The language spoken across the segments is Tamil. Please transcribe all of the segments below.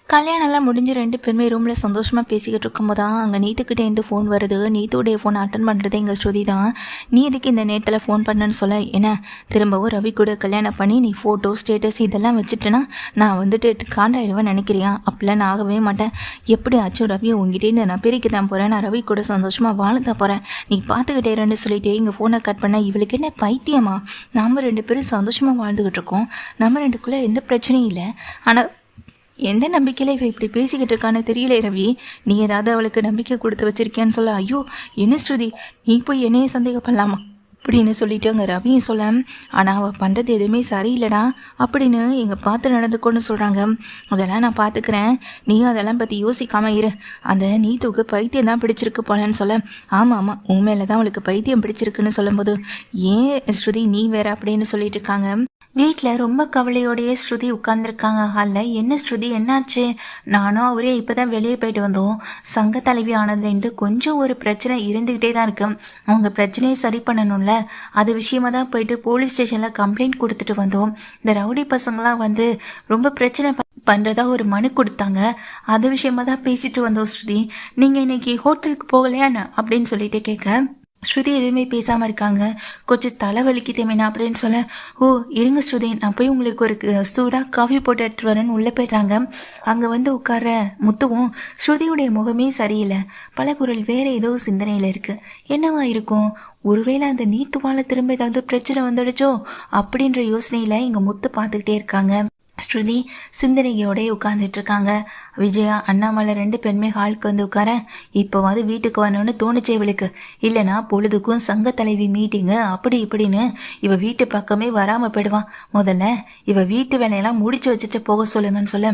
கல்யாணம்லாம் முடிஞ்சு 2 பேருமே ரூமில் சந்தோஷமாக பேசிக்கிட்டு இருக்கும்போது தான் அங்கே நீத்துக்கிட்டேருந்து ஃபோன் வருது. நீத்துடைய ஃபோன் அட்டன் பண்ணுறது எங்கள் ஸ்ருதி தான். நீ எதுக்கு இந்த நேரத்தில் ஃபோன் பண்ணேன்னு சொல்ல, என்ன திரும்பவும் ரவி கூட கல்யாணம் பண்ணி நீ ஃபோட்டோ ஸ்டேட்டஸ் இதெல்லாம் வச்சுட்டேன்னா நான் வந்துட்டு காண்டாயிடுவேன் நினைக்கிறியா? அப்படிலாம் நான் ஆகவே மாட்டேன். எப்படி ஆச்சும் ரவியை உங்ககிட்டேருந்து நான் பிரிக்க தான் போகிறேன். நான் ரவி கூட சந்தோஷமாக வாழ தான் போகிறேன். நீ பார்த்துக்கிட்டேன்னு சொல்லிட்டு இங்கே ஃபோனை கட் பண்ண. இவளுக்கு என்ன பைத்தியமா? நம்ம 2 பேரும் சந்தோஷமாக வாழ்ந்துக்கிட்டு இருக்கோம். நம்ம 2க்குள்ளே எந்த பிரச்சனையும் இல்லை. ஆனால் எந்த நம்பிக்கையில் இவ இப்படி பேசிக்கிட்டு இருக்கான்னு தெரியல ரவி. நீ ஏதாவது அவளுக்கு நம்பிக்கை கொடுத்து வச்சிருக்கியான்னு சொல்ல, ஐயோ என்ன ஸ்ருதி நீ போய் என்னையே சந்தேகப்படலாமா அப்படின்னு சொல்லிட்டு அங்கே ரவியும் சொல்ல, ஆனால் அவள் பண்ணுறது எதுவுமே சரியில்லைடா அப்படின்னு எங்கள் பார்த்து நடந்துக்கோன்னு சொல்கிறாங்க. அதெல்லாம் நான் பார்த்துக்கிறேன், நீயும் அதெல்லாம் பற்றி யோசிக்காமல் இரு. அந்த நீத்துக்கு பைத்தியம் தான் பிடிச்சிருக்கு போலன்னு சொல்ல, ஆமாம் ஆமாம் உண்மையில தான் அவளுக்கு பைத்தியம் பிடிச்சிருக்குன்னு சொல்லும்போது, ஏன் ஸ்ருதி நீ வேற அப்படின்னு சொல்லிட்டு இருக்காங்க. வீட்டில் ரொம்ப கவலையோடையே ஸ்ருதி உட்காந்துருக்காங்க ஹாலில். என்ன ஸ்ருதி என்னாச்சு? நானும் அவரே இப்போ தான் வெளியே போயிட்டு வந்தோம். சங்க தலைவி ஆனதுலேருந்து கொஞ்சம் ஒரு பிரச்சனை இருந்துக்கிட்டே தான் இருக்கு. அவங்க பிரச்சனையை சரி பண்ணணும்ல, அது விஷயமா தான் போயிட்டு போலீஸ் ஸ்டேஷனில் கம்ப்ளைண்ட் கொடுத்துட்டு வந்தோம். இந்த ரவுடி பசங்களாம் வந்து ரொம்ப பிரச்சனை பண்ணுறதா ஒரு மனு கொடுத்தாங்க. அது விஷயமா தான் பேசிட்டு வந்தோம் ஸ்ருதி. நீங்கள் இன்னைக்கு ஹோட்டலுக்கு போகலையான்னு அப்படின்னு சொல்லிட்டு கேட்க, ஸ்ருதி எதுவுமே பேசாமல் இருக்காங்க. கொஞ்சம் தலைவலிக்கு தேவைன்னா அப்படின்னு சொல்ல, ஓ இருங்க ஸ்ருதி நான் போய் உங்களுக்கு ஒரு சூடாக காஃபி போட்டு எடுத்துகிட்டு வரேன்னு உள்ளே போய்ட்றாங்க. அங்கே வந்து உட்கார முத்துவும் ஸ்ருதியுடைய முகமே சரியில்லை. பலகுரல் வேறு ஏதோ சிந்தனையில் இருக்குது. என்னவா இருக்கும்? ஒருவேளை அந்த நீத்துவால் திரும்ப ஏதாவது பிரச்சனை வந்துடுச்சோ அப்படின்ற யோசனையில் இங்கே முத்து பார்த்துக்கிட்டே இருக்காங்க. ஸ்ருதி சிந்தனையோடே உட்காந்துட்டு இருக்காங்க. விஜயா அண்ணாமலை 2 பேருமே ஹாலுக்கு வந்து உட்கார, இப்போவாது வீட்டுக்கு வரணும்னு தோணுச்சே இவளுக்கு. இல்லைனா பொழுதுக்கும் சங்க தலைவி மீட்டிங்கு அப்படி இப்படின்னு இவ வீட்டு பக்கமே வராமல் போயிடுவான். முதல்ல இவ வீட்டு வேலையெல்லாம் முடிச்சு வச்சுட்டு போக சொல்லுங்கன்னு சொல்ல,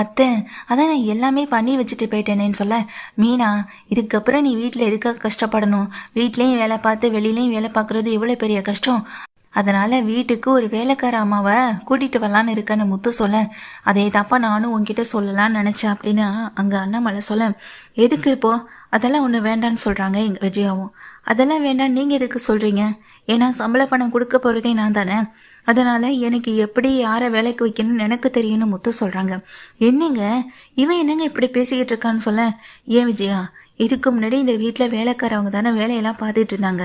அத்தை அதான் நான் எல்லாமே பண்ணி வச்சுட்டு போயிட்டேனேன்னு சொல்ல, மீனா இதுக்கப்புறம் நீ வீட்டில் எதுக்காக கஷ்டப்படணும்? வீட்லேயும் வேலை பார்த்து வெளியிலையும் வேலை பார்க்குறது எவ்வளோ பெரிய கஷ்டம். அதனால் வீட்டுக்கு ஒரு வேலைக்கார அம்மாவை கூட்டிகிட்டு வரலான்னு இருக்கேன்னு முத்து சொல்ல, அதே தாப்பா நானும் உங்ககிட்ட சொல்லலான்னு நினச்சேன் அப்படின்னு அங்கே அண்ணாமலை சொல்ல, எதுக்கு இப்போது அதெல்லாம் ஒன்று வேண்டான்னு சொல்கிறாங்க எங்கள் விஜயாவும். அதெல்லாம் வேண்டாம் நீங்கள் எதுக்கு சொல்கிறீங்க? ஏன்னா சம்பள பணம் கொடுக்க போகிறதே நான் தானே. அதனால் எனக்கு எப்படி யாரை வேலைக்கு வைக்கணும்னு எனக்கு தெரியும்னு முத்து சொல்கிறாங்க. என்னங்க இவன் என்னங்க இப்படி பேசிக்கிட்டு இருக்கான்னு சொல்ல, ஏன் விஜயா இதுக்கு முன்னாடி இந்த வீட்டில் வேலைக்காரவங்க தானே வேலையெல்லாம் பார்த்துட்டு இருந்தாங்க.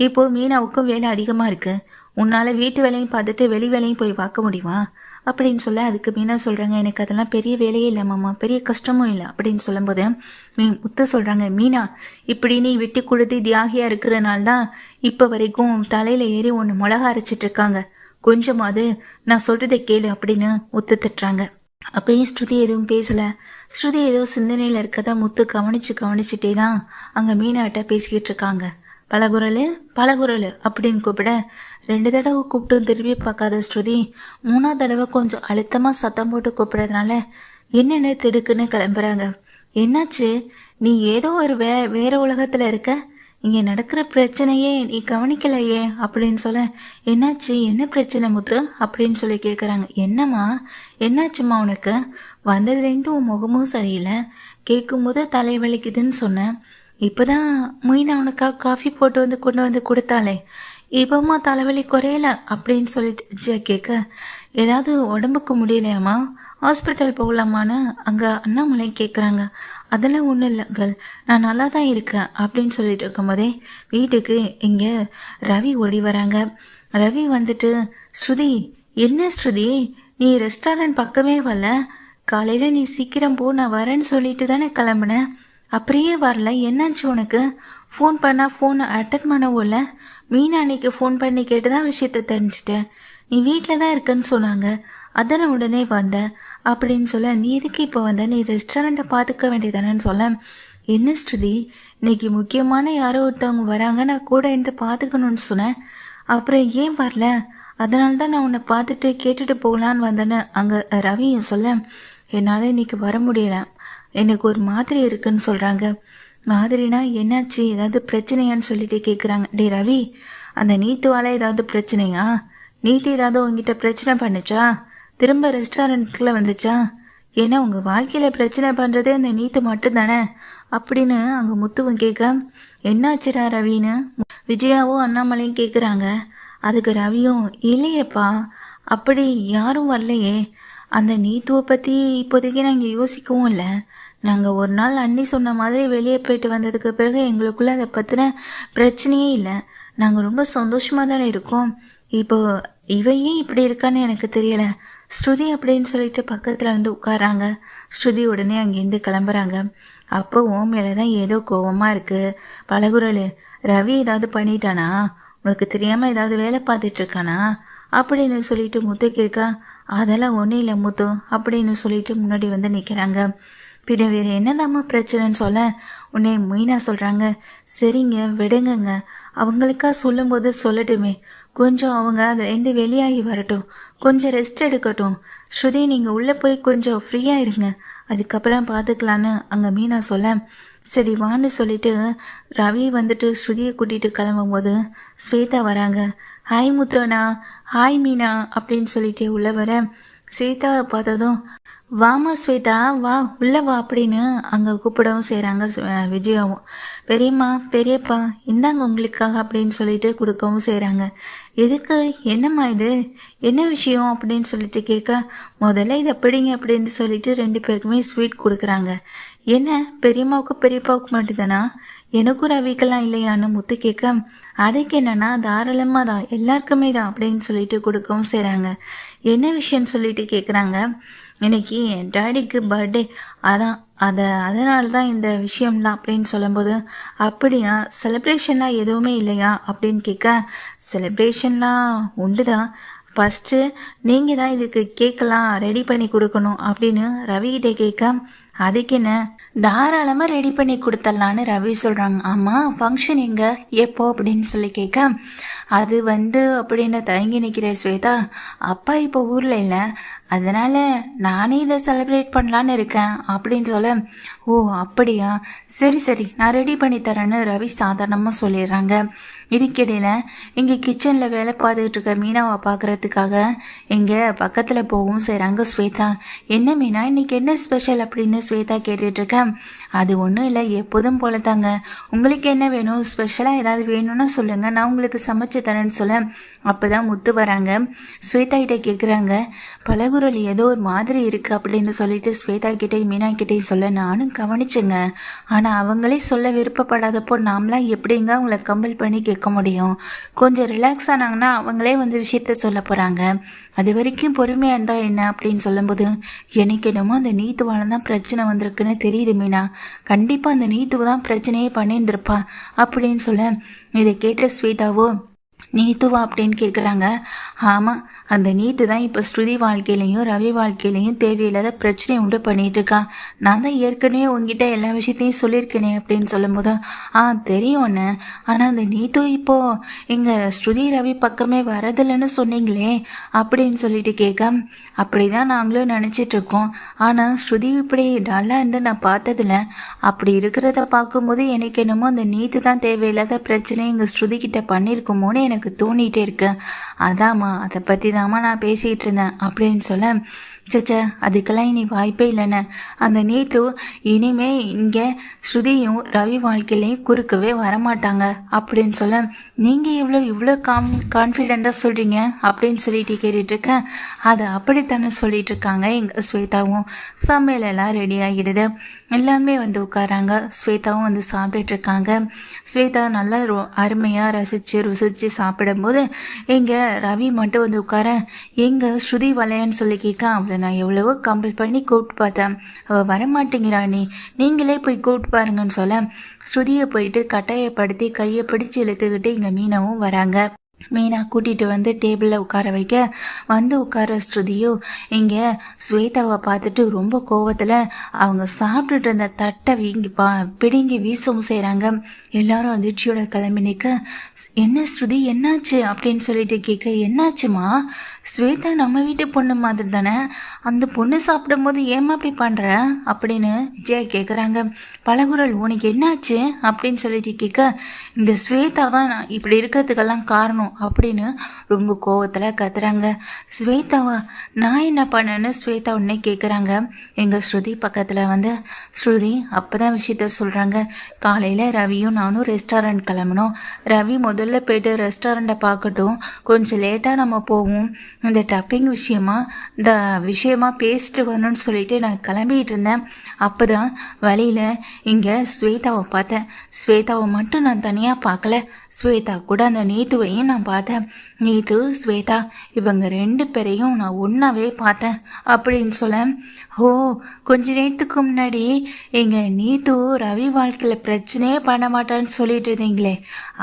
இப்போது மீனாவுக்கும் வேலை அதிகமாக இருக்குது. உன்னால் வீட்டு வேலையும் பார்த்துட்டு வெளி வேலையும் போய் பார்க்க முடியுமா அப்படின்னு சொல்ல, அதுக்கு மீனா சொல்கிறாங்க, எனக்கு அதெல்லாம் பெரிய வேலையே இல்லை மாமா, பெரிய கஷ்டமும் இல்லை அப்படின்னு சொல்லும்போது முத்து சொல்கிறாங்க, மீனா இப்படி நீ விட்டு கொடுத்து தியாகியாக இருக்கிறனால தான் இப்போ வரைக்கும் தலையில் ஏறி ஒன்று மிளகா அரைச்சிட்ருக்காங்க. கொஞ்சமாவது நான் சொல்கிறத கேளு அப்படின்னு முத்து திட்டுறாங்க. அப்பயும் ஸ்ருதி எதுவும் பேசலை. ஸ்ருதி ஏதோ சிந்தனையில் இருக்கதா முத்து கவனிச்சுட்டே தான் அங்கே மீனாட்ட பேசிக்கிட்டு இருக்காங்க. பலகுரல் அப்படின்னு கூப்பிட 2 தடவை கூப்பிட்டு திரும்பி பார்க்காத ஸ்ருதி 3ஆவது தடவை கொஞ்சம் அழுத்தமாக சத்தம் போட்டு கூப்பிட்றதுனால என்னென்ன திடுக்குன்னு கிளம்புறாங்க. என்னாச்சு? நீ ஏதோ ஒரு வேற உலகத்தில் இருக்க, இங்கே நடக்கிற பிரச்சனையே நீ கவனிக்கலையே அப்படின்னு சொல்ல, என்னாச்சு என்ன பிரச்சனை முத்து அப்படின்னு சொல்லி கேட்குறாங்க. என்னம்மா என்னாச்சும்மா உனக்கு? வந்ததுலேருந்து உன் முகமும் சரியில்லை, கேட்கும்போது தலைவலிக்குதுன்னு சொன்னேன். இப்போ தான் மீனா உனக்காக காஃபி போட்டு கொண்டு வந்து கொடுத்தாலே, இப்போம்மா தலைவலி குறையல அப்படின்னு சொல்லிட்டு கேட்க, ஏதாவது உடம்புக்கு முடியலையாம்மா, ஹாஸ்பிட்டல் போகலாமான்னு அங்கே அண்ணாமலை கேட்குறாங்க. அதெல்லாம் ஒன்றும் இல்லைங்கள், நான் நல்லா தான் இருக்கேன் அப்படின்னு சொல்லிட்டு இருக்கும்போதே வீட்டுக்கு இங்கே ரவி ஓடி வராங்க. ரவி வந்துட்டு, ஸ்ருதி என்ன ஸ்ருதி நீ ரெஸ்டாரண்ட் பக்கமே வரல, காலையில் நீ சீக்கிரம் போ நான் வரேன்னு சொல்லிட்டு தானே கிளம்புனேன், அப்படியே வரல, என்னாச்சு உனக்கு? ஃபோன் பண்ணால் ஃபோனை அட்டன் பண்ணவும் இல்லை. மீனா அன்னைக்கு ஃபோன் பண்ணி கேட்டு தான் விஷயத்த தெரிஞ்சிட்டேன். நீ வீட்டில் தான் இருக்கன்னு சொன்னாங்க, அதான் நான் உடனே வந்தேன் அப்படின்னு சொல்ல, நீ எதுக்கு இப்போ வந்த? நீ ரெஸ்டாரண்ட்டை பார்த்துக்க வேண்டியதானேன்னு சொல்ல, என்ன ஸ்ருதி இன்னைக்கு முக்கியமான யாரோ ஒருத்தவங்க வராங்க, நான் கூட இருந்து பார்த்துக்கணும்னு சொன்னேன், அப்புறம் ஏன் வரல? அதனால தான் நான் உன்னை பார்த்துட்டு கேட்டுட்டு போகலான்னு வந்தேன்னு அங்கே ரவி சொல்ல, என்னால் இன்னைக்கு வர முடியலை, எனக்கு ஒரு மாதிரி இருக்குன்னு சொல்கிறாங்க. மாதிரினா என்னாச்சு, ஏதாவது பிரச்சனையான்னு சொல்லிட்டு கேட்குறாங்க. டே ரவி, அந்த நீத்துவால் ஏதாவது பிரச்சனையா? நீத்து ஏதாவது உங்ககிட்ட பிரச்சனை பண்ணுச்சா? திரும்ப ரெஸ்டாரண்ட்டுக்குள்ளே வந்துச்சா? ஏன்னா உங்கள் வாழ்க்கையில் பிரச்சனை பண்ணுறதே அந்த நீத்து மட்டும்தானே அப்படின்னு அங்கே முத்துவும் கேட்க, என்னாச்சுடா ரவின்னு விஜயாவும் அண்ணாமலையும் கேட்குறாங்க. அதுக்கு ரவியும், இல்லையேப்பா அப்படி யாரும் வரலையே, அந்த நீத்துவை பற்றி இப்போதைக்கு நாங்கள் யோசிக்கவும் இல்லை. நாங்கள் ஒரு நாள் அண்ணி சொன்ன மாதிரி வெளியே போயிட்டு வந்ததுக்கு பிறகு எங்களுக்குள்ளே அதை பற்றின பிரச்சனையே இல்லை. நாங்கள் ரொம்ப சந்தோஷமாக தானே இருக்கோம். இப்போ இவையே இப்படி இருக்கான்னு எனக்கு தெரியலை. ஸ்ருதி அப்படின்னு சொல்லிட்டு பக்கத்தில் வந்து உட்காராங்க. ஸ்ருதி உடனே அங்கேருந்து கிளம்புறாங்க. அப்போ உன் மேலே தான் ஏதோ கோபமாக இருக்குது. பலகுரல், ரவி ஏதாவது பண்ணிட்டானா? உனக்கு தெரியாமல் ஏதாவது வேலை பார்த்துட்ருக்கானா அப்படின்னு சொல்லிட்டு முத்து கேட்க, அதெல்லாம் ஒன்றும் இல்லை முத்து அப்படின்னு சொல்லிட்டு முன்னாடி வந்து நிற்கிறாங்க. பின்ன வேறு என்னதாம்மா பிரச்சனைன்னு சொல்ல உன்னை மீனா சொல்கிறாங்க. சரிங்க விடுங்கங்க, அவங்களுக்கா சொல்லும்போது சொல்லட்டுமே, கொஞ்சம் அவங்க அதுலேருந்து வெளியாகி வரட்டும், கொஞ்சம் ரெஸ்ட் எடுக்கட்டும். ஸ்ருதி நீங்கள் உள்ளே போய் கொஞ்சம் ஃப்ரீயாக இருங்க, அதுக்கப்புறம் பார்த்துக்கலான்னு அங்கே மீனா சொல்ல, சரி வான்னு சொல்லிட்டு ரவி வந்துட்டு ஸ்ருதியை கூட்டிகிட்டு கிளம்பும்போது ஸ்வேதா வராங்க. ஹாய் முத்தோண்ணா, ஹாய் மீனா அப்படின்னு சொல்லிட்டு உள்ளே வர ஸ்வேதாவை பார்த்ததும், வாமா ஸ்வேதா வா உள்ளே வா அப்படின்னு அங்கே கூப்பிடவும் செய்கிறாங்க விஜயாவும். பெரியம்மா பெரியப்பா இந்தாங்க உங்களுக்காக அப்படின்னு சொல்லிட்டு கொடுக்கவும் செய்கிறாங்க. எதுக்கு, என்னம்மா இது, என்ன விஷயம் அப்படின்னு சொல்லிட்டு கேட்க, முதல்ல இதை பிடிங்க அப்படின்னு சொல்லிட்டு 2 பேருக்குமே ஸ்வீட் கொடுக்குறாங்க. என்ன பெரியம்மாவுக்கு பெரியப்பாவுக்கு மட்டும்தானா, எனக்கும் ரவிக்கெல்லாம் இல்லையான்னு முத்து கேட்க, அதுக்கு என்னன்னா தாராளமாக தான் எல்லாருக்குமே தான் அப்படின்னு சொல்லிட்டு கொடுக்கவும் செய்கிறாங்க. என்ன விஷயம்னு சொல்லிட்டு கேட்குறாங்க. இன்னைக்கு என் டாடிக்கு பர்த்டே, அதனால தான் இந்த விஷயம்லாம் அப்படின்னு சொல்லும்போது, அப்படியா செலிப்ரேஷன்லாம் எதுவுமே இல்லையா அப்படின்னு கேட்க, செலிப்ரேஷன்லாம் உண்டு தான், ஃபஸ்ட்டு நீங்கள் தான் இதுக்கு கேட்கலாம் ரெடி பண்ணி கொடுக்கணும் அப்படின்னு ரவிகிட்டே கேட்க, அதுக்கு என்ன தாராளமாக ரெடி பண்ணி கொடுத்துடலான்னு ரவி சொல்கிறாங்க. ஆமாம் ஃபங்க்ஷன் எங்கே எப்போ அப்படின்னு சொல்லி கேட்க, அது அப்படின்னு தயங்கி நிற்கிற ஸ்வேதா, அப்பா இப்போ ஊரில் இல்லை, அதனால் நானே இதை செலிப்ரேட் பண்ணலான்னு இருக்கேன் அப்படின்னு சொல்ல, ஓ அப்படியா, சரி சரி நான் ரெடி பண்ணி தரேன்னு ரவி சாதாரணமாக சொல்லிடுறாங்க. இதுக்கிடையில் இங்கே கிச்சனில் வேலை பார்த்துக்கிட்டு இருக்க மீனாவை பார்க்குறதுக்காக இங்கே பக்கத்தில் போகவும் செய்கிறாங்க ஸ்வேதா. என்ன மீனா இன்னைக்கு என்ன ஸ்பெஷல் அப்படின்னு ஸ்வேதா கேட்டுட்ருக்கேன். அது ஒன்றும் இல்லை, எப்போதும் போல தாங்க, உங்களுக்கு என்ன வேணும், ஸ்பெஷலாக ஏதாவது வேணும்னா சொல்லுங்கள், நான் உங்களுக்கு சமைச்சு தரேன்னு சொல்ல, அப்போ தான் முத்து வராங்க. ஸ்வேதா கிட்டே கேட்குறாங்க, பலகுரல் ஏதோ ஒரு மாதிரி இருக்குது அப்படின்னு சொல்லிட்டு ஸ்வேதா கிட்டே மீனா கிட்டே சொல்ல, நானும் கவனிச்சுங்க, ஆனால் அவங்களே சொல்ல விருப்பப்படாதப்போ நாமளாம் எப்படிங்க அவங்கள கம்பல் பண்ணி கேட்க முடியும், கொஞ்சம் ரிலாக்ஸ் ஆனாங்கன்னா அவங்களே விஷயத்த சொல்ல போகிறாங்க, அது வரைக்கும் பொறுமையாக இருந்தால் என்ன அப்படின்னு சொல்லும்போது, எனக்கு என்னமோ அந்த நீத்துவால தான் பிரச்சனை வந்திருக்குன்னு தெரியுது மீனா, கண்டிப்பாக அந்த நீத்துவை தான் பிரச்சனையே பண்ணியிருந்திருப்பா அப்படின்னு சொல்ல, இதை கேட்ட ஸ்வேதாவோ, நீத்துவா அப்படின்னு கேட்குறாங்க. ஆமாம், அந்த நீத்து தான் இப்போ ஸ்ருதி வாழ்க்கையிலையும் ரவி வாழ்க்கையிலையும் தேவையில்லாத பிரச்சனையை உண்டு பண்ணிகிட்டு இருக்கான். நான் தான் ஏற்கனவே உங்ககிட்ட எல்லா விஷயத்தையும் சொல்லியிருக்கேனே அப்படின்னு சொல்லும்போது, தெரியும் ஒன்று, ஆனால் அந்த நீத்து இப்போது எங்கள் ஸ்ருதி ரவி பக்கமே வரதில்லைன்னு சொன்னீங்களே அப்படின்னு சொல்லிட்டு கேட்க, அப்படி தான் நாங்களும் நினச்சிட்ருக்கோம், ஆனால் ஸ்ருதி இப்படி டல்லாக இருந்து நான் பார்த்ததில்ல, அப்படி இருக்கிறத பார்க்கும்போது எனக்கு என்னமோ அந்த நீத்து தான் தேவையில்லாத பிரச்சனையை எங்கள் ஸ்ருதி கிட்ட பண்ணியிருக்குமோன்னு எனக்கு தோணிகிட்டே இருக்கு, அதாம்மா அதை பற்றி தாம்மா நான் பேசிகிட்டு இருந்தேன் அப்படின்னு சொல்ல, சச்சா அதுக்கெல்லாம் இனி வாய்ப்பே இல்லைன்னு, அந்த நீத்து இனிமே இங்கே ஸ்ருதியும் ரவி வாழ்க்கையிலையும் குறுக்கவே வரமாட்டாங்க அப்படின்னு சொல்ல, நீங்கள் இவ்வளோ கான்ஃபிடெண்ட்டாக சொல்கிறீங்க அப்படின்னு சொல்லிட்டு கேட்டுட்ருக்கேன். அதை அப்படித்தானே சொல்லிட்டு இருக்காங்க எங்கள் ஸ்வேதாவும். சமையலெல்லாம் ரெடி ஆகிடுது, எல்லாமே உட்காராங்க. ஸ்வேதாவும் சாப்பிட்டுட்ருக்காங்க. ஸ்வேதா நல்லா அருமையாக ருசித்து சாப்பிடும்போது எங்கே ரவி மட்டும் உட்கார, எங்கள் ஸ்ருதி வளையன்னு சொல்லி கேட்க, அவளை நான் எவ்வளவோ கம்பல் பண்ணி கூப்பிட்டு பார்த்தேன், அவள் வரமாட்டேங்கிறா, நீங்களே போய் கூப்பிட்டு பாருங்கன்னு சொல்ல, ஸ்ருதியை போயிட்டு கட்டாயப்படுத்தி கையை பிடிச்சி இழுத்துக்கிட்டு இங்கே மீனாவும் வராங்க. மீனா கூட்டிகிட்டு டேபிளில் உட்கார வைக்க உட்கார ஸ்ருதியோ இங்கே ஸ்வேதாவை பார்த்துட்டு ரொம்ப கோவத்தில் அவங்க சாப்பிட்டுட்டு இருந்த தட்டை பிடுங்கி வீசவும் செய்கிறாங்க. எல்லாரும் அதிர்ச்சியோட கிளம்பி நிற்க, என்ன ஸ்ருதி என்னாச்சு அப்படின்னு சொல்லிட்டு கேட்க, என்னாச்சுமா, ஸ்வேதா நம்ம வீட்டு பொண்ணு மாதிரி தானே, அந்த பொண்ணு சாப்பிடும்போது ஏமா அப்படி பண்ணுற அப்படின்னு விஜயா கேட்குறாங்க. பலகுரல், உனக்கு என்னாச்சு அப்படின்னு சொல்லிட்டு கேட்க, இந்த ஸ்வேதா தான் இப்படி இருக்கிறதுக்கெல்லாம் காரணம், பேசணும் அப்படின்னு ரொம்ப கோவத்தில் கத்துறாங்க. ஸ்வேதாவா, நான் என்ன பண்ணேன்னு ஸ்வேதா உடனே கேட்குறாங்க. எங்கள் ஸ்ருதி பக்கத்தில் வந்து ஸ்ருதி அப்போ தான் விஷயத்த சொல்கிறாங்க. காலையில் ரவியும் நானும் ரெஸ்டாரண்ட் கிளம்பணும். ரவி முதல்ல போய்ட்டு ரெஸ்டாரண்ட்டை பார்க்கட்டும், கொஞ்சம் லேட்டாக நம்ம போவோம், இந்த டப்பிங் விஷயமா பேசிட்டு வரணும்னு சொல்லிட்டு நான் கிளம்பிட்டு இருந்தேன். அப்போ தான் வழியில் இங்கே ஸ்வேதாவை பார்த்தேன். ஸ்வேதாவை மட்டும் நான் தனியாக பார்க்கல, ஸ்வேதா கூட அந்த நீத்துவையும் நான் பார்த்தேன். நீத்து ஸ்வேதா இவங்க 2 பேரையும் நான் ஒன்றாவே பார்த்தேன் அப்படின்னு சொல்ல, ஓ கொஞ்ச நேரத்துக்கு முன்னாடி எங்கள் நீத்து ரவி வாழ்க்கையில் பிரச்சனையே பண்ண மாட்டான்னு சொல்லிட்டு இருந்தீங்களே,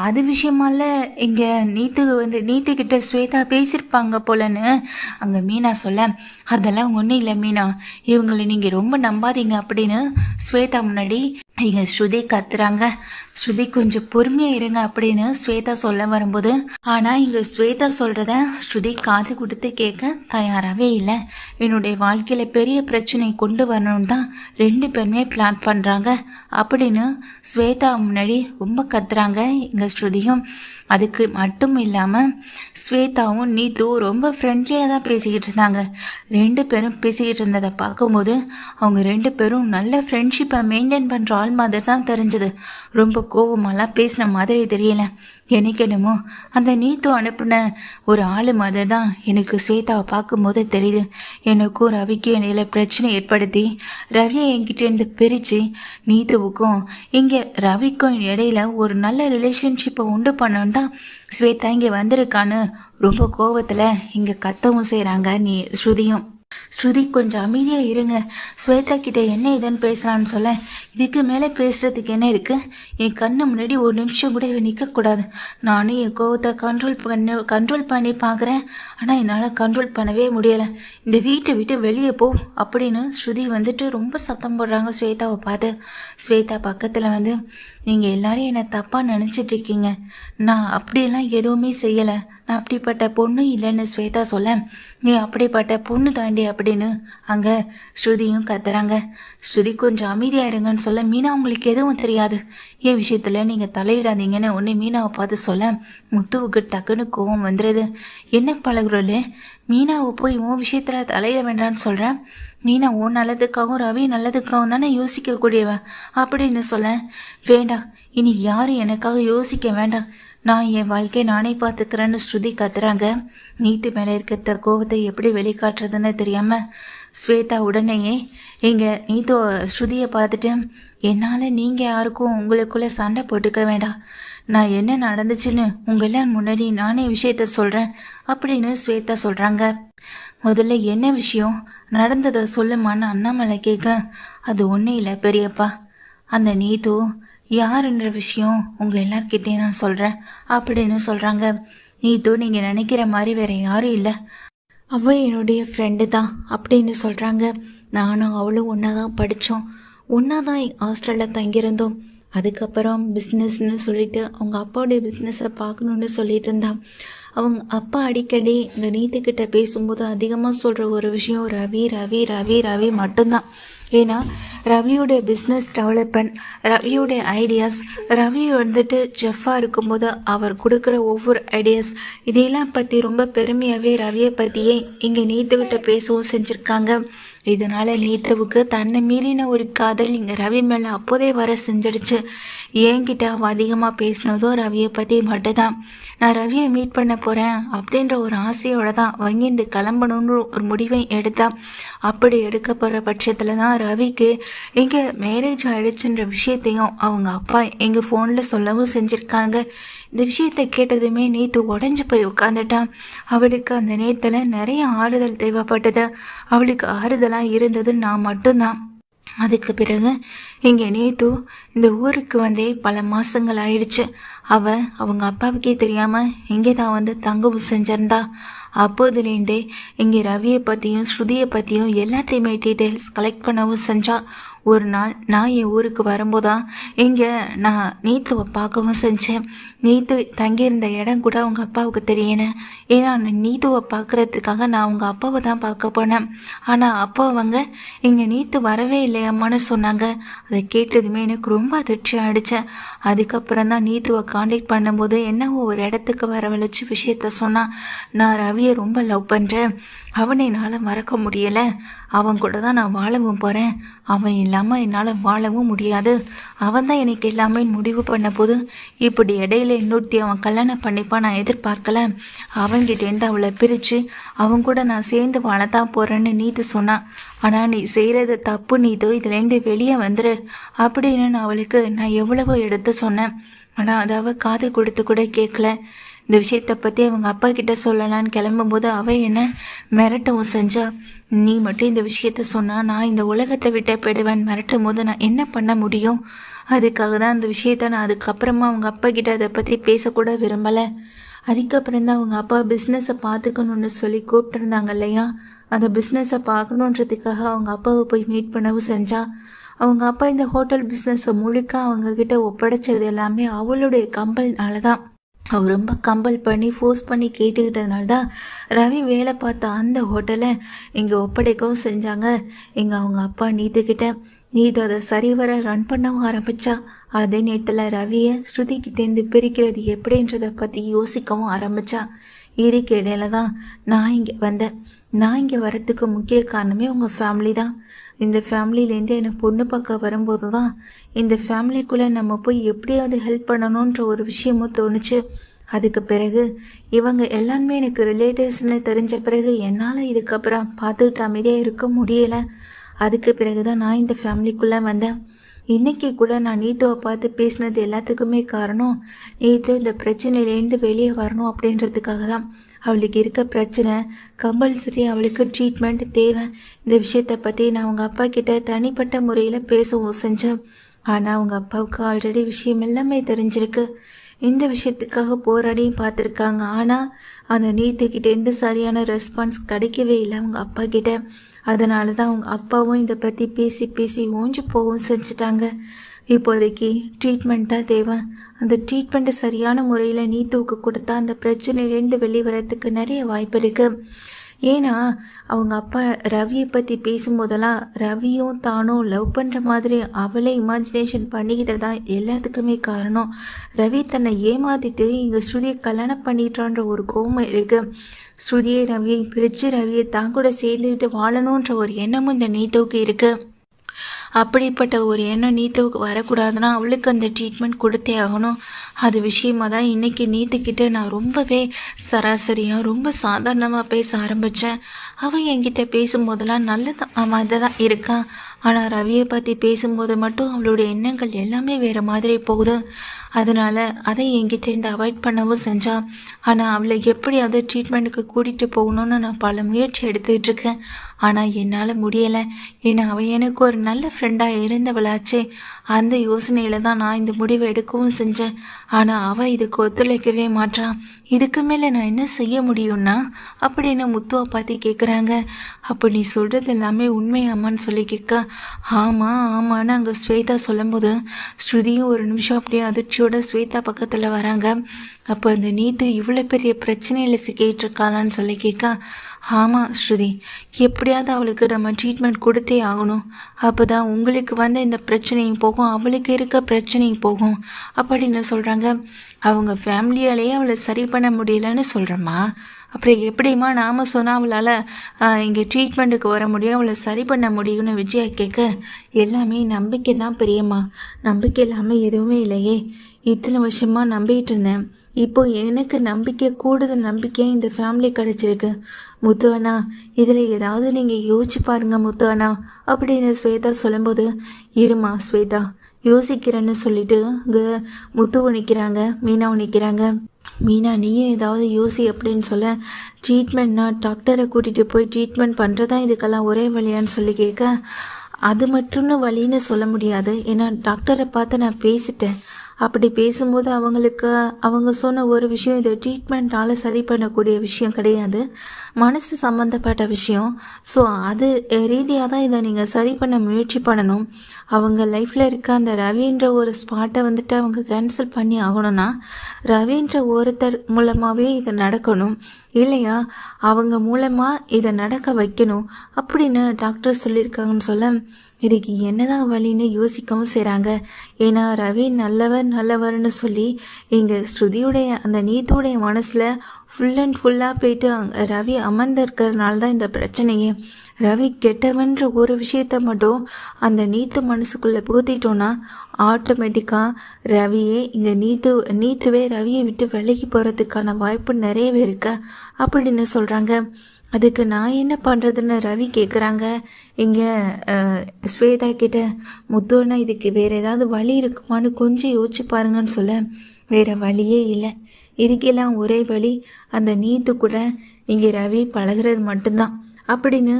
அது விஷயமால இங்கே நீத்துக்கிட்ட ஸ்வேதா பேசியிருப்பாங்க போலன்னு அங்கே மீனா சொல்ல, அதெல்லாம் ஒன்றும் இல்லை மீனா, இவங்களை நீங்கள் ரொம்ப நம்பாதீங்க அப்படின்னு ஸ்வேதா முன்னாடி இங்கே ஸ்ருதி கத்துறாங்க. ஸ்ருதி கொஞ்சம் பொறுமையாக இருங்க அப்படின்னு ஸ்வேதா சொல்ல வரும்போது, ஆனால் இங்கே ஸ்வேதா சொல்கிறத ஸ்ருதி காது கொடுத்து கேட்க தயாராகவே இல்லை. என்னுடைய வாழ்க்கையில் பெரிய பிரச்சனை கொண்டு வரணும்னு தான் 2 பேருமே பிளான் பண்ணுறாங்க அப்படின்னு ஸ்வேதா முன்னாடி ரொம்ப கத்துறாங்க இங்கே ஸ்ருதியும். அதுக்கு மட்டும் இல்லாமல் ஸ்வேதாவும் நீத்தும் ரொம்ப ஃப்ரெண்ட்லியாக தான் பேசிக்கிட்டு இருந்தாங்க. 2 பேரும் பேசிக்கிட்டு இருந்ததை பார்க்கும்போது அவங்க 2 பேரும் நல்ல ஃப்ரெண்ட்ஷிப்பை மெயின்டைன் பண்ணுற ஆள் மாதிரி தான் தெரிஞ்சது. ரொம்ப கோவமாலாம் பேசின மாதிரி தெரியல. எனக்கு என்னமோ அந்த நீத்து அனுப்பின ஒரு ஆள் மாதிரி தான் எனக்கு ஸ்வேதாவை பார்க்கும்போது தெரியுது. எனக்கும் ரவிக்கும் இடையில பிரச்சனை ஏற்படுத்தி ரவியை என்கிட்டேருந்து பிரித்து நீத்துவுக்கும் இங்கே ரவிக்கும் இடையில ஒரு நல்ல ரிலேஷன்ஷிப்பை உண்டு பண்ணோன்னு தான் ஸ்வேதா இங்கே வந்திருக்கான்னு ரொம்ப கோவத்தில் இங்கே கத்தவும் செய்கிறாங்க ஸ்ருதியும். ஸ்ருதி கொஞ்சம் அமைதியாக இருங்க, ஸ்வேதா கிட்டே என்ன இதுன்னு பேசலான்னு சொல்ல, இதுக்கு மேலே பேசுகிறதுக்கு என்ன இருக்குது, என் கண்ணு முன்னாடி ஒரு நிமிஷம் கூட நிற்கக்கூடாது. நானும் என் கோவத்தை கண்ட்ரோல் பண்ணி பார்க்குறேன், ஆனால் என்னால் கண்ட்ரோல் பண்ணவே முடியலை. இந்த வீட்டை விட்டு வெளியே போ அப்படின்னு ஸ்ருதி வந்துட்டு ரொம்ப சத்தம் போடுறாங்க ஸ்வேதாவை பார்த்து. ஸ்வேதா பக்கத்தில் வந்து, நீங்கள் எல்லாரும் என்னை தப்பாக நினச்சிட்ருக்கீங்க, நான் அப்படியெல்லாம் எதுவுமே செய்யலை, நான் அப்படிப்பட்ட பொண்ணு இல்லைன்னு ஸ்வேதா சொல்ல, நீ அப்படிப்பட்ட பொண்ணு தாண்டி அப்படின்னு அங்கே ஸ்ருதியும் கத்துறாங்க. ஸ்ருதி கொஞ்சம் அமைதியாக இருங்கன்னு சொல்ல, மீனா உங்களுக்கு எதுவும் தெரியாது, என் விஷயத்தில் நீங்கள் தலையிடாதீங்கன்னு ஒன்று மீனாவை பார்த்து சொல்ல, முத்துவுக்கு டக்குன்னு கோவம் வந்துடுது. என்ன பழகுறோல்ல, மீனாவை போய் உன் விஷயத்தில் தலையிட வேண்டான்னு சொல்கிறேன், மீனா உன் நல்லதுக்காகவும் ரவி நல்லதுக்காகவும் தானே யோசிக்கக்கூடியவ அப்படின்னு சொல்ல, வேண்டாம் இனி யாரும் எனக்காக யோசிக்க வேண்டாம், நான் என் வாழ்க்கையை நானே பார்த்துக்கிறேன்னு ஸ்ருதி கத்துறாங்க. நீத்து மேலே இருக்கிற கோவத்தை எப்படி வெளிக்காட்டுறதுன்னு தெரியாமல் ஸ்வேதா உடனேயே இங்கே நீத்து ஸ்ருதியை பார்த்துட்டு, என்னால் நீங்கள் யாருக்கும் உங்களுக்குள்ளே சண்டை போட்டுக்க வேண்டாம், நான் என்ன நடந்துச்சுன்னு உங்கள் எல்லாரும் முன்னாடி நானே விஷயத்த சொல்கிறேன் அப்படின்னு ஸ்வேதா சொல்கிறாங்க. முதல்ல என்ன விஷயம் நடந்ததை சொல்லுமான்னு அண்ணாமலை கேட்க, அது ஒன்றும் இல்லை பெரியப்பா, அந்த நீத்து யாருன்ற விஷயம் உங்கள் எல்லார்கிட்டே நான் சொல்கிறேன் அப்படின்னு சொல்கிறாங்க. நீத்து நீங்கள் நினைக்கிற மாதிரி வேறு யாரும் இல்லை, அவள் என்னுடைய ஃப்ரெண்டு தான் அப்படின்னு சொல்கிறாங்க. நானும் அவளும் ஒன்றா தான் படித்தோம், ஒன்றா தான் ஹாஸ்டலில் தங்கியிருந்தோம். அதுக்கப்புறம் பிஸ்னஸ்ன்னு சொல்லிட்டு அவங்க அப்பாவுடைய பிஸ்னஸை பார்க்கணுன்னு சொல்லிட்டு இருந்தான். அவங்க அப்பா அடிக்கடி இந்த நீத்துக்கிட்ட பேசும்போது அதிகமாக சொல்கிற ஒரு விஷயம் ரவி ரவி ரவி ரவி மட்டும்தான். ஏன்னா ரவியோடைய பிஸ்னஸ் டெவலப்மெண்ட், ரவியோடைய ஐடியாஸ், ரவி வந்துட்டு செஃப்பாக இருக்கும்போது அவர் கொடுக்குற ஒவ்வொரு ஐடியாஸ், இதையெல்லாம் பற்றி ரொம்ப பெருமையாகவே ரவியை பற்றியே இங்கே நீத்துக்கிட்ட பேசவும் செஞ்சுருக்காங்க. இதனால் நீத்துவுக்கு தன்னை மீறின ஒரு காதல் இங்கே ரவி மேலே அப்போதே வர செஞ்சிடுச்சு. என்கிட்ட அவள் அதிகமாக பேசினதும் ரவியை பற்றி மட்டும்தான். நான் ரவியை மீட் பண்ண போகிறேன் அப்படின்ற ஒரு ஆசையோடு தான் வங்கிட்டு கிளம்பணுன்னு ஒரு முடிவை எடுத்தான். அப்படி எடுக்க போகிற பட்சத்தில் தான் ரவிக்கு எங்கே மேரேஜ் ஆகிடுச்சுன்ற விஷயத்தையும் அவங்க அப்பா எங்கள் ஃபோனில் சொல்லவும் செஞ்சுருக்காங்க. இந்த விஷயத்தை கேட்டதுமே நீத்து உடஞ்சி போய் உட்காந்துட்டான். அவளுக்கு அந்த நேரத்தில் நிறைய ஆறுதல் தேவைப்பட்டது. அவளுக்கு ஆறுதலாக இருந்தது நான் மட்டும்தான். அதுக்கு பிறகு இங்கே நீத்து இந்த ஊருக்கு வந்தே பல மாதங்கள் ஆயிடுச்சு. அவங்க அப்பாவுக்கே தெரியாமல் இங்கே தான் வந்து தங்கவும் செஞ்சிருந்தா. அப்போதுலேருந்தே இங்கே ரவியை பற்றியும் ஸ்ருதியை பற்றியும் எல்லாத்தையுமே டீட்டெயில்ஸ் கலெக்ட் பண்ணவும் செஞ்சா. ஒரு நாள் நான் என் ஊருக்கு வரும்போதான் இங்கே நான் நீத்துவை பார்க்கவும் செஞ்சேன். நீத்து தங்கியிருந்த இடம் கூட அவங்க அப்பாவுக்கு தெரியணும். ஏன்னா நீத்துவை பார்க்குறதுக்காக நான் அவங்க அப்பாவை தான் பார்க்க போனேன். ஆனால் அப்போ அவங்க இங்கே நீத்து வரவே இல்லையம்மான்னு சொன்னாங்க. அதை கேட்டதுமே எனக்கு ரொம்ப அதிர்ச்சி ஆகிடுச்சேன். அதுக்கப்புறம் தான் நீத்துவை காண்டாக்ட் பண்ணும்போது என்னவோ ஒரு இடத்துக்கு வரவழைச்சி விஷயத்த சொன்னான். நான் ரவியை ரொம்ப லவ் பண்ணுறேன், அவனை என்னால் மறக்க முடியலை, அவன் கூட தான் நான் வாழவும் போகிறேன், அவன் இல்லாமல் என்னால் வாழவும் முடியாது, அவன் தான் எனக்கு எல்லாமே முடிவு பண்ண போது இப்படி இடையில இன்னொருத்தி அவன் கல்யாணம் பண்ணிப்பான் நான் எதிர்பார்க்கல, அவன்கிட்டேருந்து அவளை பிரித்து அவன் கூட நான் சேர்ந்து வாழத்தான் போகிறேன்னு நீத்து சொன்னான். ஆனால் நீ செய்கிறது தப்பு நீத்து, இதுலேருந்து வெளியே வந்துரு அப்படின்னு நான் அவளுக்கு நான் எவ்வளவோ எடுத்து சொன்னேன். ஆனால் அதை அவள் காது கொடுத்து கூட கேட்கல. இந்த விஷயத்தை பற்றி அவங்க அப்பா கிட்ட சொல்லலான்னு கிளம்பும்போது அவள் என்ன மிரட்டவும் செஞ்சா. நீ மட்டும் இந்த விஷயத்த சொன்னால் நான் இந்த உலகத்தை விட்டே போயிடுவேன் மிரட்டும் போது நான் என்ன பண்ண முடியும்? அதுக்காக தான் அந்த விஷயத்த நான் அதுக்கப்புறமா அவங்க அப்பா கிட்ட அதை பற்றி பேசக்கூட விரும்பலை. அதுக்கப்புறம் தான் அவங்க அப்பா பிஸ்னஸை பார்த்துக்கணுன்னு சொல்லி கூப்பிட்டுருந்தாங்க இல்லையா, அந்த பிஸ்னஸை பார்க்கணுன்றதுக்காக அவங்க அப்பாவை போய் மீட் பண்ணவும் செஞ்சா. அவங்க அப்பா இந்த ஹோட்டல் பிஸ்னஸை முழுக்க அவங்கக்கிட்ட ஒப்படைச்சது எல்லாமே அவளுடைய கம்பல்னால தான். அவர் ரொம்ப கம்பல் பண்ணி ஃபோர்ஸ் பண்ணி கேட்டுக்கிட்டதுனால தான் ரவி வேலை பார்த்த அந்த ஹோட்டலை இங்கே ஒப்படைக்கவும் செஞ்சாங்க. இங்கே அவங்க அப்பா நீத்துக்கிட்ட நீத்து அதை சரிவர ரன் பண்ணவும் ஆரம்பித்தா. அதே நேரத்தில் ரவியை ஸ்ருதிக்கிட்டேருந்து பிரிக்கிறது எப்படின்றதை பற்றி யோசிக்கவும் ஆரம்பித்தா. இதுக்கு இடையில தான் நான் இங்கே வந்தேன். நான் இங்கே வரத்துக்கு முக்கிய காரணமே உங்கள் ஃபேமிலி தான். இந்த ஃபேமிலியிலேருந்து என்னை பொண்ணு பார்க்க வரும்போது தான் இந்த ஃபேமிலிக்குள்ளே நம்ம போய் எப்படியாவது ஹெல்ப் பண்ணணுன்ற ஒரு விஷயமும் தோணுச்சு. அதுக்கு பிறகு இவங்க எல்லாருமே எனக்கு ரிலேட்டிவ்ஸ்னு தெரிஞ்ச பிறகு என்னால் இதுக்கப்புறம் பார்த்துக்கிட்டு அமைதியாக இருக்க முடியலை. அதுக்கு பிறகு தான் நான் இந்த ஃபேமிலிக்குள்ளே வந்தேன். இன்றைக்கி கூட நான் நீத்துவை பார்த்து பேசினது எல்லாத்துக்குமே காரணம் நீத்து இந்த பிரச்சனையிலேருந்து வெளியே வரணும் அப்படின்றதுக்காக தான். அவளுக்கு இருக்க பிரச்சனை கம்பல்சரி அவளுக்கு ட்ரீட்மெண்ட் தேவை. இந்த விஷயத்தை பற்றி நான் அவங்க அப்பா கிட்ட தனிப்பட்ட முறையில் பேசவும் செஞ்சேன். ஆனால் அவங்க அப்பாவுக்கு ஆல்ரெடி விஷயம் எல்லாமே தெரிஞ்சிருக்கு. இந்த விஷயத்துக்காக போராடியும் பார்த்துருக்காங்க. ஆனால் அந்த நீத்துக்கிட்டேருந்து சரியான ரெஸ்பான்ஸ் கிடைக்கவே இல்லை அவங்க அப்பா கிட்ட. அதனால தான் அவங்க அப்பாவும் இதை பற்றி பேசி பேசி ஓஞ்சு போகவும் செஞ்சுட்டாங்க. இப்போதைக்கு ட்ரீட்மெண்ட் தான் தேவை. அந்த ட்ரீட்மெண்ட்டை சரியான முறையில் நீத்துவுக்கு கொடுத்தா அந்த பிரச்சனையிலேருந்து வெளிவரத்துக்கு நிறைய வாய்ப்பு இருக்குது. ஏன்னா அவங்க அப்பா ரவியை பற்றி பேசும்போதெல்லாம் ரவியும் தானும் லவ் பண்ணுற மாதிரி அவளே இமேஜினேஷன் பண்ணிக்கிட்டு தான் எல்லாத்துக்குமே காரணம். ரவி தன்னை ஏமாத்திட்டு இங்கே ஸ்ருதியை கல்யாணம் பண்ணிட்டான்ற ஒரு கோபம் இருக்குது. ஸ்ருதியை ரவியை பிரித்து ரவியை தான் கூட சேர்ந்துக்கிட்டு வாழணுன்ற ஒரு எண்ணமும் இந்த நீத்துவுக்கு இருக்குது. அப்படிப்பட்ட ஒரு எண்ணம் நீத்துவுக்கு வரக்கூடாதுன்னா அவளுக்கு அந்த ட்ரீட்மெண்ட் கொடுத்தே ஆகணும். அது விஷயமாக தான் இன்றைக்கி நீத்துக்கிட்ட நான் ரொம்பவே சராசரியாக ரொம்ப சாதாரணமாக பேச ஆரம்பித்தேன். அவள் என்கிட்ட பேசும்போதெல்லாம் நல்லதாக தான் இருக்கான். ஆனால் ரவியை பற்றி பேசும்போது மட்டும் அவளுடைய எண்ணங்கள் எல்லாமே வேறு மாதிரி போகுது. அதனால் அதை என்கிட்டேருந்து அவாய்ட் பண்ணவும் செஞ்சான். ஆனால் அவளை எப்படியாவது ட்ரீட்மெண்ட்டுக்கு கூட்டிகிட்டு போகணுன்னு நான் பல முயற்சி எடுத்துக்கிட்டு இருக்கேன். ஆனால் என்னால் முடியலை. ஏன்னா அவள் எனக்கு ஒரு நல்ல ஃப்ரெண்டாக இருந்தவளாச்சே. அந்த யோசனையில் தான் நான் இந்த முடிவை எடுக்கவும் செஞ்சேன். ஆனால் அவள் இதுக்கு ஒத்துழைக்கவே மாட்டான். இதுக்கு மேலே நான் என்ன செய்ய முடியும்னா அப்படின்னு முத்துவை பார்த்து கேட்குறாங்க. அப்போ நீ சொல்கிறது எல்லாமே உண்மையாமான்னு சொல்லி கேட்க, ஆமான்னு அங்கே ஸ்வேதா சொல்லும்போது ஸ்ருதியும் ஒரு நிமிஷம் அப்படியே அதிர்ச்சியோட ஸ்வேதா பக்கத்தில் வராங்க. அப்போ அந்த நீத்து இவ்வளோ பெரிய பிரச்சனையில் சிக்கிட்டு இருக்காளான்னு சொல்லி கேட்க, ஆமாம் ஸ்ருதி, எப்படியாவது அவளுக்கு நம்ம ட்ரீட்மெண்ட் கொடுத்தே ஆகணும். அப்போ தான் உங்களுக்கு வந்த இந்த பிரச்சனையும் போகும், அவளுக்கு இருக்க பிரச்சனையும் போகும் அப்படின்னு சொல்கிறாங்க. அவங்க ஃபேமிலியாலேயே அவளை சரி பண்ண முடியலன்னு சொல்கிறேம்மா. அப்புறம் எப்படிம்மா நாம் சொன்னால் அவளால் இங்கே ட்ரீட்மெண்ட்டுக்கு வர முடியும், அவளை சரி பண்ண முடியும்னு விஜயா கேட்க, எல்லாமே நம்பிக்கை தான் பெரியம்மா. நம்பிக்கை இல்லாமல் எதுவுமே இல்லையே. இத்தனை வருஷமாக நம்பிக்கிட்டு இருந்தேன். இப்போது எனக்கு நம்பிக்கை கூடுதல் நம்பிக்கை இந்த ஃபேமிலி கிடச்சிருக்கு. முத்து அண்ணா, இதில் ஏதாவது நீங்கள் யோசிச்சு பாருங்கள் முத்து அண்ணா அப்படின்னு ஸ்வேதா சொல்லும்போது, இருமா ஸ்வேதா யோசிக்கிறேன்னு சொல்லிட்டு இங்கே முத்துவும் நிற்கிறாங்க, மீனாவும் நிற்கிறாங்க. மீனா நீயும் ஏதாவது யோசி அப்படின்னு சொல்ல, ட்ரீட்மெண்ட்னா டாக்டரை கூட்டிகிட்டு போய் ட்ரீட்மெண்ட் பண்ணுறதா இதுக்கெல்லாம் ஒரே வழியான்னு சொல்லி கேட்க, அது மட்டும்னு வழின்னு சொல்ல முடியாது. ஏன்னா டாக்டரை பார்த்து நான் பேசிட்டேன். அப்படி பேசும்போது அவங்களுக்கு அவங்க சொன்ன ஒரு விஷயம், இது ட்ரீட்மெண்ட்டால் சரி பண்ணக்கூடிய விஷயம் கிடையாது, மனசு சம்மந்தப்பட்ட விஷயம். ஸோ அது ரீதியாக தான் இதை நீங்கள் சரி பண்ண முயற்சி பண்ணணும். அவங்க லைஃப்பில் இருக்க அந்த ரவின்ற ஒரு ஸ்பாட்டை வந்துட்டு அவங்க கேன்சல் பண்ணி ஆகணும்னா ரவின்ற ஒருத்தர் மூலமாகவே இது நடக்கணும், இல்லையா அவங்க மூலமாக இதை நடக்க வைக்கணும் அப்படின்னு டாக்டர் சொல்லியிருக்காங்கன்னு சொல்ல இதுக்கு என்னதான் வழின்னு யோசிக்கவும் செய்கிறாங்க. ஏன்னா ரவி நல்லவர்னு சொல்லி இங்கே ஸ்ருதியுடைய அந்த நீத்துடைய மனசில் ஃபுல் அண்ட் ஃபுல்லாக போயிட்டு அங்கே ரவி அமர்ந்திருக்கிறதுனால தான் இந்த பிரச்சனையே. ரவி கெட்டவன்ற ஒரு விஷயத்த மட்டும் அந்த நீத்து மனசுக்குள்ளே புகுத்திட்டோன்னா ஆட்டோமேட்டிக்காக ரவியே இங்கே நீத்துவே ரவியை விட்டு விலகி போகிறதுக்கான வாய்ப்பு நிறையவே இருக்கு அப்படின்னு சொல்கிறாங்க. அதுக்கு நான் என்ன பண்ணுறதுன்னு ரவி கேட்குறாங்க. இங்கே ஸ்வேதா கிட்ட முத்துவனா இதுக்கு வேறு ஏதாவது வழி இருக்குமான்னு கொஞ்சம் யோசிச்சு பாருங்கன்னு சொல்ல வேறு வழியே இல்லை, இதுக்கெல்லாம் ஒரே வழி அந்த நீத்து கூட இங்கே ரவி பழகிறது மட்டும்தான் அப்படின்னு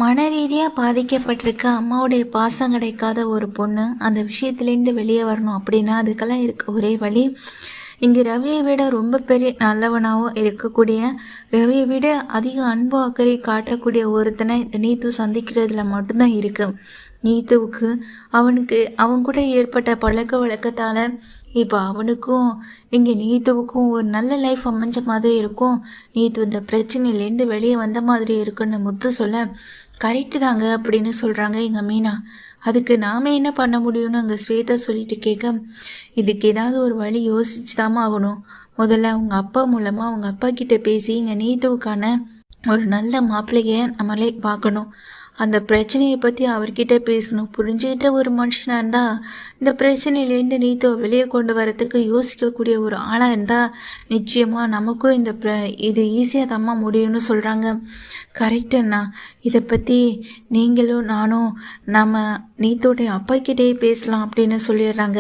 மன ரீதியாக பாதிக்கப்பட்டிருக்க அம்மாவுடைய பாசம் கிடைக்காத ஒரு பொண்ணு அந்த விஷயத்துலேருந்து வெளியே வரணும் அப்படின்னா அதுக்கெல்லாம் இருக்க ஒரே வழி இங்கே ரவியை விட ரொம்ப பெரிய நல்லவனாகவும் இருக்கக்கூடிய, ரவியை விட அதிக அன்பு அக்கறை காட்டக்கூடிய ஒருத்தனை நீத்து சந்திக்கிறதுல மட்டும்தான் இருக்குது. நீத்துவுக்கு அவன் கூட ஏற்பட்ட பழக்க வழக்கத்தால் இப்போ அவனுக்கும் இங்கே நீத்துவுக்கும் ஒரு நல்ல லைஃப் அமைஞ்ச மாதிரி இருக்கும். நீத்து இந்த பிரச்சனையிலேருந்து வெளியே வந்த மாதிரி இருக்குன்னு முத்து சொல்ல கரெக்டு தாங்க அப்படின்னு சொல்கிறாங்க எங்கள் மீனா. அதுக்கு நாம் என்ன பண்ண முடியும்னு அங்கே ஸ்வேதா சொல்லிட்டு கேட்க இதுக்கு ஏதாவது ஒரு வழி யோசிச்சு தாமா ஆகணும். முதல்ல அவங்க அப்பா மூலமாக அவங்க அப்பா கிட்ட பேசி இங்கே நீத்துவுக்கான ஒரு நல்ல மாப்பிள்ளையை நம்மளே பார்க்கணும். அந்த பிரச்சனையை பற்றி அவர்கிட்ட பேசணும். புரிஞ்சுக்கிட்ட ஒரு மனுஷனாக இருந்தால் இந்த பிரச்சனையிலேருந்து நீத்துவை வெளியே கொண்டு வரத்துக்கு யோசிக்கக்கூடிய ஒரு ஆளாக இருந்தால் நிச்சயமாக நமக்கும் இது ஈஸியாக தாம்மா முடியும்னு சொல்கிறாங்க. கரெக்டுண்ணா, இதை பற்றி நீங்களும் நானும் நம்ம நீத்தோடைய அப்பா கிட்டே பேசலாம் அப்படின்னு சொல்லிடுறாங்க.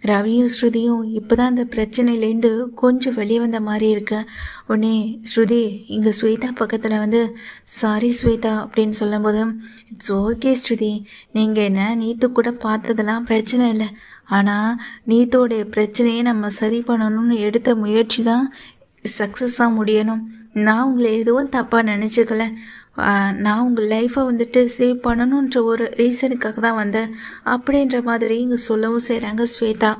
ரவியும் ஸ்ருதியும் இப்போ தான் இந்த பிரச்சனையிலேருந்து கொஞ்சம் வெளியே வந்த மாதிரி இருக்கு. உடனே ஸ்ருதி இங்கே ஸ்வேதா பக்கத்தில் வந்து சாரி ஸ்வேதா அப்படின்னு சொல்லும்போது இட்ஸ் ஓகே ஸ்ருதி, நீங்கள் என்ன நீத்து கூட பார்த்ததெல்லாம் பிரச்சனை இல்லை, ஆனால் நீத்தோடைய பிரச்சனையை நம்ம சரி பண்ணணும்னு எடுத்த முயற்சி தான் சக்ஸஸாக முடியணும். நான் உங்களை எதுவும் தப்பாக நினச்சிக்கல, நான் உங்கள் லைஃப்பை வந்துட்டு சேவ் பண்ணணுன்ற ஒரு ரீசனுக்காக தான் வந்தேன் அப்படின்ற மாதிரி இங்கே சொல்லவும் செய்கிறாங்க ஸ்வேதா.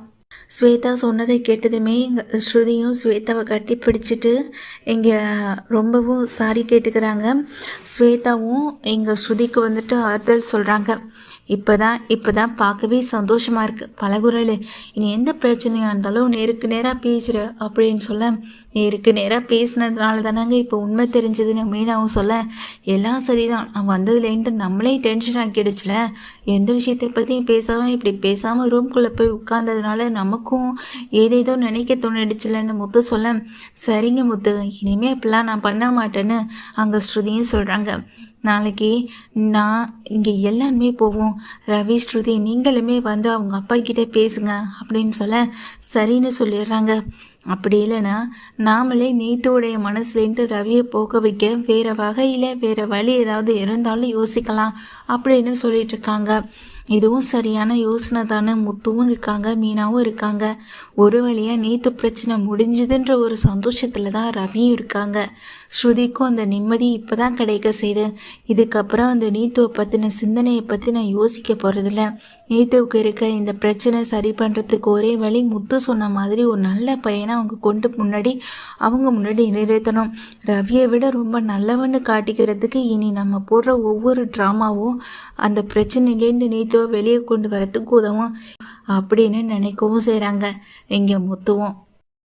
ஸ்வேதா சொன்னதை கேட்டதுமே இங்கே ஸ்ருதியும் ஸ்வேதாவை கட்டி பிடிச்சிட்டு இங்கே ரொம்பவும் சாரி கேட்டுக்கிறாங்க. ஸ்வேதாவும் எங்கள் ஸ்ருதிக்கு வந்துட்டு ஆறுதல் சொல்கிறாங்க. இப்போ தான் பார்க்கவே சந்தோஷமாக இருக்குது. பலகுரல் இனி எந்த பிரச்சனையாக இருந்தாலும் நேருக்கு நேராக பேசுகிற அப்படின்னு சொல்ல நேருக்கு நேராக பேசினதுனால தானாங்க இப்போ உண்மை தெரிஞ்சதுன்னு மீனாவும் சொல்ல எல்லாம் சரிதான், நான் வந்ததுலேருந்து நம்மளே டென்ஷன் ஆக்கிடுச்சுல, எந்த விஷயத்தை பற்றியும் பேசாமல் இப்படி பேசாமல் ரூம்குள்ளே போய் உட்கார்ந்ததுனால நமக்கும் ஏதேதோ நினைக்க தோணிடுச்சுலன்னு முத்து சொல்ல சரிங்க முத்து, இனிமேல் இப்படிலாம் நான் பண்ண மாட்டேன்னு அங்கே ஸ்ருதியும் சொல்கிறாங்க. நாளைக்கு நான் இங்கே எல்லாருமே போவோம், ரவி ஸ்ருதி நீங்களுமே வந்து அவங்க அப்பா கிட்டே பேசுங்க அப்படின்னு சொல்ல சரின்னு சொல்லிடுறாங்க. அப்படி இல்லைன்னா நாமளே நீத்தோடைய மனசுலேருந்து ரவியை போக வைக்க வேறு வகையில் வேறு வழி ஏதாவது இருந்தாலும் யோசிக்கலாம் அப்படின்னு சொல்லிட்டு இருக்காங்க. இதுவும் சரியான யோசனை தானே. முத்துவும் இருக்காங்க, மீனாவும் இருக்காங்க. ஒரு வழியாக நீத்து பிரச்சனை முடிஞ்சுதுன்ற ஒரு சந்தோஷத்தில் தான் ரவியும் இருக்காங்க. ஸ்ருதிக்கும் அந்த நிம்மதி இப்போ தான் கிடைக்க செய்யுது. இதுக்கப்புறம் அந்த நீத்துவை பற்றின சிந்தனையை பற்றி நான் யோசிக்க போகிறதில்ல. நீத்துவுக்கு இருக்க இந்த பிரச்சனை சரி பண்ணுறதுக்கு ஒரே வழி முத்து சொன்ன மாதிரி ஒரு நல்ல பையனை அவங்க முன்னாடி நிறுத்தணும். ரவியை விட ரொம்ப நல்லவன்னு காட்டிக்கிறதுக்கு இனி நம்ம போடுற ஒவ்வொரு ட்ராமாவும் அந்த பிரச்சனையிலேருந்து நீத்துவை வெளியே கொண்டு வரத்துக்கு உதவும் அப்படின்னு நினைக்கவும் செய்கிறாங்க இங்கே முத்துவும்.